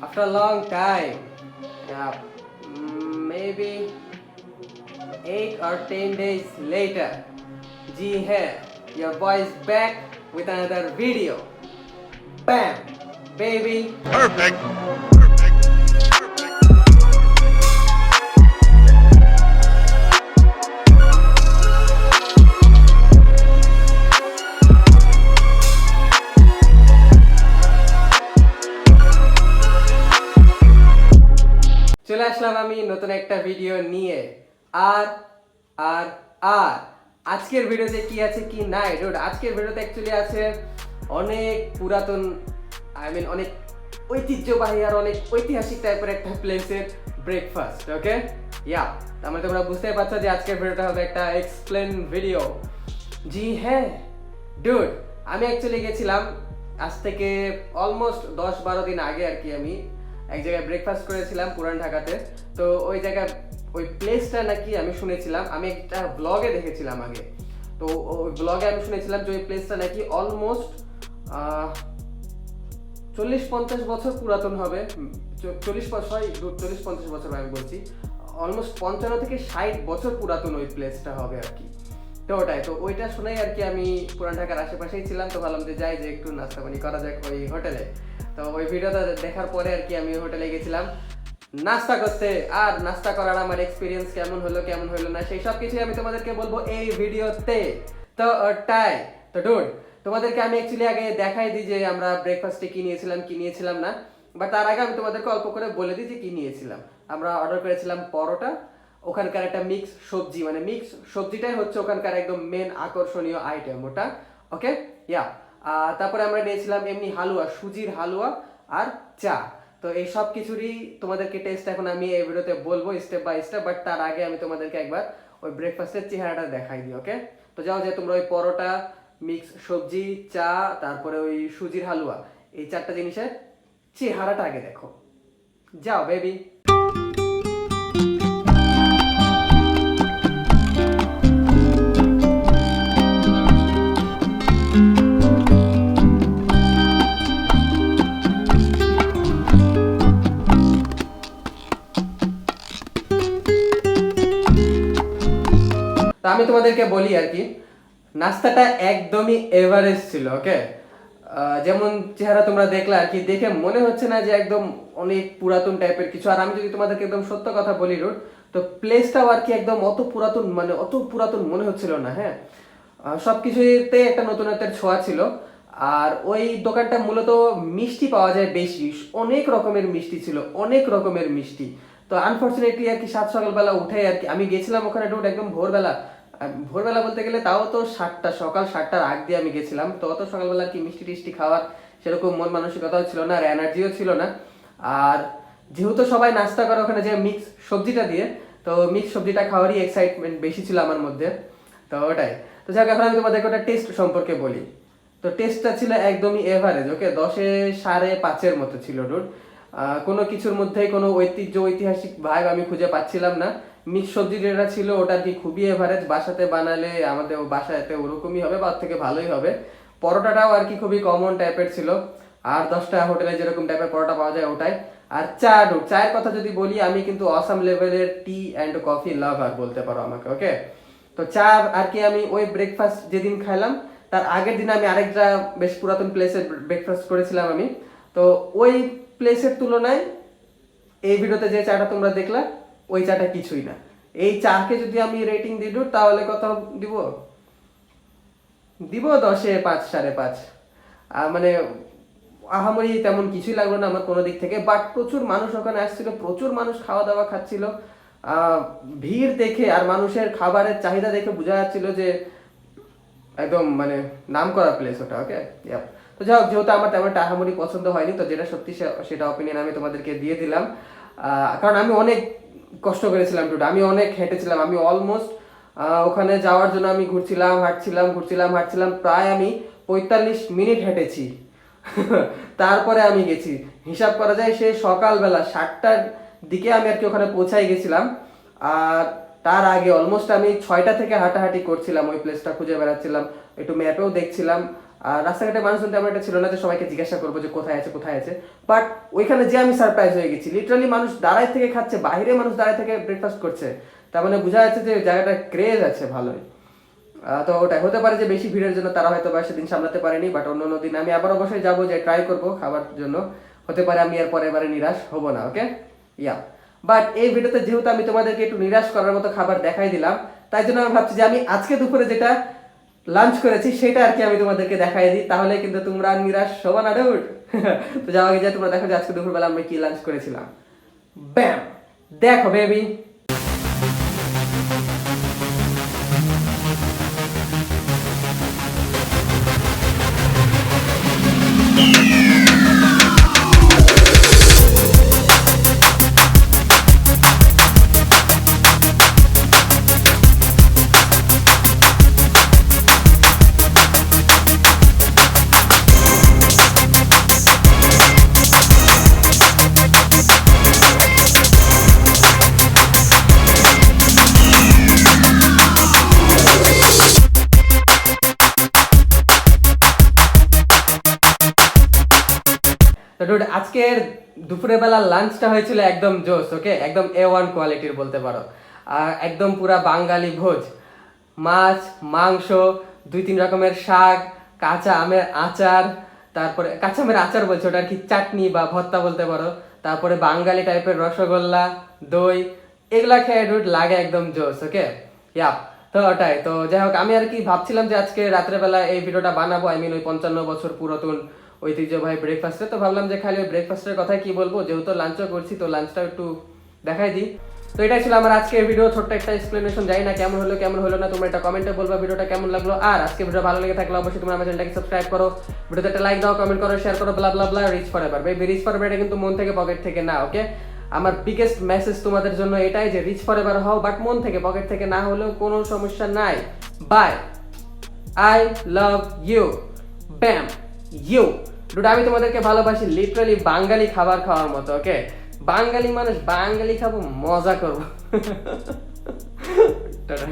after a long time, yeah, maybe 8 or 10 days later, जी है, your boy is back with another video. Bam, baby. Perfect. চলে আসলাম আমি নতুন একটা video নিয়ে আর আর আর আজকের ভিডিওতে কি আছে কি নাই ডুড, আজকের ভিডিওতে অ্যাকচুয়ালি আছে অনেক পুরাতন অনেক ঐতিহ্যবাহী আর অনেক ঐতিহাসিক টাইপের একটা প্লেসের ব্রেকফাস্ট। ওকে, ইয়া, তার মানে তোমরা বুঝতেই পারছো যে আজকের ভিডিওটা হবে একটা এক্সপ্লেন ভিডিও। জি হ্যাঁ ডুড, আমি অ্যাকচুয়ালি গেছিলাম আজ থেকে অলমোস্ট 10-12 দিন আগে আর কি। আমি এক জায়গায় ব্রেকফাস্ট করেছিলাম পুরান ঢাকাতে। তো ওই জায়গায় ওই প্লেসটা নাকি আমি শুনেছিলাম, আমি একটা ব্লগে দেখেছিলাম আগে। তো ওই ব্লগে আমি শুনেছিলাম যে ওই প্লেসটা নাকি অলমোস্ট 40-50 বছর পুরাতন হবে। 40-50 বছর আমি বলছি, অলমোস্ট 55 থেকে 60 বছর পুরাতন ওই প্লেসটা হবে আর কি। তো ওটাই, তো ওইটা শুনেই আর কি আমি পুরান ঢাকার আশেপাশেই ছিলাম, তো ভাবলাম যে যাই, যে একটু নাস্তা পানি করা যাক ওই হোটেলে। তো ওই ভিডিওটা দেখার পরে আর কি আমি হোটেলে গেছিলাম নাস্তা করতে। আর নাস্তা করার আমার এক্সপিরিয়েন্স কেমন হলো না সেই সব কিছুই আমি তোমাদেরকে বলবো এই ভিডিওতে। তো ওটাই, তো ডুড, তোমাদেরকে আমি অ্যাকচুয়ালি আগে দেখাই দিই যে আমরা ব্রেকফাস্টে কি নিয়েছিলাম না, বাট তার আগে আমি তোমাদেরকে অল্প করে বলে দিই যে কি নিয়েছিলাম। আমরা অর্ডার করেছিলাম পরোটা, ওখানকার একটা মিক্স সবজি, মানে মিক্স সবজিটাই হচ্ছে ওখানকার একদম মেন আকর্ষণীয় আইটেম ওটা। ওকে, ইয়া, তারপরে আমরা নিয়েছিলাম এমনি হালুয়া, সুজির হালুয়া আর চা। তো এই সব কিছুরই তোমাদেরকে টেস্ট এখন আমি এই ভিডিওতে বলবো স্টেপ বাই স্টেপ, বাট তার আগে আমি তোমাদেরকে একবার ওই ব্রেকফাস্টের চেহারাটা দেখাই দিই। ওকে, তো যাও, যে তোমরা ওই পরোটা, মিক্স সবজি, চা, তারপরে ওই সুজির হালুয়া, এই চারটা জিনিসের চেহারাটা আগে দেখো। যাও বেবি। আমি তোমাদেরকে বলি আর কি, নাস্তাটা একদমই এভারেজ ছিল। ওকে, যেমন চেহারা তোমরা দেখলে আর কি, দেখে মনে হচ্ছে না যে একদম অনেক পুরাতন টাইপের কিছু। আর আমি যদি তোমাদেরকে একদম সত্য কথা বলি রুট, তো প্লেসটাও আর কি একদম অত পুরাতন মনে হচ্ছিল না। হ্যাঁ, সবকিছুতে একটা নতুনত্বের ছোঁয়া ছিল। আর ওই দোকানটা মূলত মিষ্টি পাওয়া যায় বেশি, অনেক রকমের মিষ্টি ছিল, অনেক রকমের মিষ্টি। তো আনফর্চুনেটলি আর কি সাত সকালবেলা উঠে আর কি আমি গেছিলাম ওখানে ডুট, একদম ভোরবেলা বলতে গেলে তাও তো সকাল 7টার আগ দিয়ে আমি গেছিলাম। তো অত সকালবেলা কি মিষ্টি টিষ্টি খাওয়ার সেরকম মন মানসিকতাও ছিল না, আর এনার্জিও ছিল না। আর যেহেতু সবাই নাস্তা করে ওখানে যে মিক্স সবজিটা দিয়ে, তো মিক্স সবজিটা খাওয়ারই এক্সাইটমেন্ট বেশি ছিল আমার মধ্যে। তো ওটাই, তো যাক, এখন আমি তোমাদেরকে ওটা টেস্ট সম্পর্কে বলি। তো টেস্টটা ছিল একদমই এভারেজ। ওকে, 10-এ 5.5-এর মতো ছিল ডুড। কোনো কিছুর মধ্যেই কোনো ঐতিহাসিক ভাইব আমি খুঁজে পাচ্ছিলাম না। মিক্স সবজি যেটা ছিল ওটা কি খুবই এভারেজ, বাসাতে বানালে আমাদের বাসাতে ওরকমই হবে বা ওর থেকে ভালোই হবে। পরোটাটাও আর কি খুবই কমন টাইপের ছিল, আর 10টা হোটেলে যেরকম টাইপের পরোটা পাওয়া যায় ওটাই। আর চায়ের কথা যদি বলি, আমি কিন্তু অসাম লেভেলের টি অ্যান্ড কফি লাভার বলতে পারো আমাকে। ওকে, তো চা আর কি আমি ওই ব্রেকফাস্ট যেদিন খাইলাম তার আগের দিন আমি আরেকটা বেশ পুরাতন প্লেসে ব্রেকফাস্ট করেছিলাম আমি। তো ওই প্লেসের তুলনায় এই ভিডিওতে যে চাটা তোমরা দেখলা ওই চাটা কিছুই না। এই চাকে যদি আমি রেটিং দিই তাহলে কত দিব 10-এ 5, 5.5। মানে আহামরি তেমন কিছুই লাগলো না আমার কোনো দিক থেকে, বাট প্রচুর মানুষ ওখানে আসছিল, প্রচুর মানুষ খাওয়া দাওয়া খাচ্ছিল। ভিড় দেখে আর মানুষের খাবারের চাহিদা দেখে বোঝা যাচ্ছিল যে একদম মানে নাম করা প্লেস ওটা। ওকে, তো যাই হোক, যেহেতু আমার তেমন আহামরি পছন্দ হয়নি, তো যেটা সত্যি সেটা অপিনিয়ন আমি তোমাদেরকে দিয়ে দিলাম। কারণ আমি অনেক কষ্ট করেছিলাম টুডে, আমি অনেক হেঁটেছিলাম। আমি অলমোস্ট ওখানে যাওয়ার জন্য আমি ঘুরছিলাম প্রায় আমি 45 মিনিট হেঁটেছি। তারপরে আমি গেছি, হিসাব করা যায় সে সকালবেলা 7টার দিকে আমি আর কি ওখানে পৌঁছাই গেছিলাম। আর তার আগে অলমোস্ট আমি 6টা থেকে হাঁটাহাঁটি করছিলাম, ওই প্লেসটা খুঁজে বেড়াচ্ছিলাম, একটু ম্যাপেও দেখছিলাম। আর রাস্তাঘাটে মানুষজন তেমন একটা ছিল না যে সবাইকে জিজ্ঞাসা করবো যে কোথায় আছে। বাট ওইখানে যে আমি সারপ্রাইজ হয়ে গেছি, লিটারালি মানুষ দাঁড়ায় থেকে খাচ্ছে, বাইরে মানুষ দাঁড়ায় থেকে ব্রেকফাস্ট করছে, তার মানে বোঝা যাচ্ছে যে জায়গাটা ক্রেজ আছে ভালোই। তো ওটাই হতে পারে যে বেশি ভিড়ের জন্য তারা হয়তো বা সেদিন সামলাতে পারেনি, বাট অন্য দিন আমি আবার অবশ্যই যাবো, যে ট্রাই করবো খাবার জন্য। হতে পারে আমি এর পরে এবারে নিরাশ হব না, ওকে ইয়া। বাট এই ভিডিওতে যেহেতু আমি তোমাদেরকে একটু নিরাশ করার মতো খাবার দেখাই দিলাম, তাই জন্য আমি ভাবছি যে আমি আজকে দুপুরে যেটা লাঞ্চ করেছি সেটা আর কি আমি তোমাদেরকে দেখাই দিই, তাহলে কিন্তু তোমরা নিরাশ হবা না ডুড। তো যাওয়া আগে যে তোমরা দেখো যে আজকে দুপুরবেলা আমরা কি লাঞ্চ করেছিলাম। ব্যাম, দেখো বেবি। তো ডুড আজকের দুপুরের বেলা লাঞ্চটা হয়েছিল একদম জোস, ওকে একদম A1 কোয়ালিটির বলতে পারো। আর একদম পুরা বাঙালি ভোজ, মাছ, মাংস, 2-3 রকমের শাক, কাঁচা আমের আচার, তারপরে কাঁচা আমের আচার বলছে ওটা আর কি, চাটনি বা ভর্তা বলতে পারো, তারপরে বাঙালি টাইপের রসগোল্লা, দই, এগুলা খেয়ে ডুড লাগে একদম জোস, ওকে ইয়াপ। তো ওটাই, তো যাই হোক আমি আর কি ভাবছিলাম যে আজকে রাত্রেবেলা এই ভিডিওটা বানাবো, আই মিন ওই 55 বছর পুরাতন ঐতিহ্যবাহী ব্রেকফাস্টে। তো ভাবলাম যে খালি ওই ব্রেকফাস্টের কথাই কি বলবো, যেহেতু লাঞ্চও করছি তো লাঞ্চটাও একটু দেখাই দিই। তো এটাই ছিল আমার আজকের ভিডিও, ছোট্ট একটা এক্সপ্লেনেশন। জানি না কেমন হলো না, তোমরা এটা কমেন্টে বলবা ভিডিওটা কেমন লাগলো। আর আজকে ভিডিও ভালো লেগে থাকলে অবশ্যই তোমরা আমার চ্যানেলটাকে সাবস্ক্রাইব করো, ভিডিওতে একটা লাইক দাও, কমেন্ট করো, শেয়ার করো, blah blah blah. Rich forever baby, rich forever এটা কিন্তু মন থেকে পকেট থেকে না, ওকে। আমার বিগেস্ট মেসেজ তোমাদের জন্য এটাই যে রিচ ফরএভার হও, বাট মন থেকে পকেট থেকে না হলেও কোনো সমস্যা নাই। বাই, আই লাভ ইউ, ব্যাম, ইউ। ডুড আমি তোমাদেরকে ভালোবাসি, লিটারালি বাঙালি খাবার খাওয়ার মতো, ওকে। বাঙালি মানুষ, বাঙালি খাবো, মজা করবো। টাটা।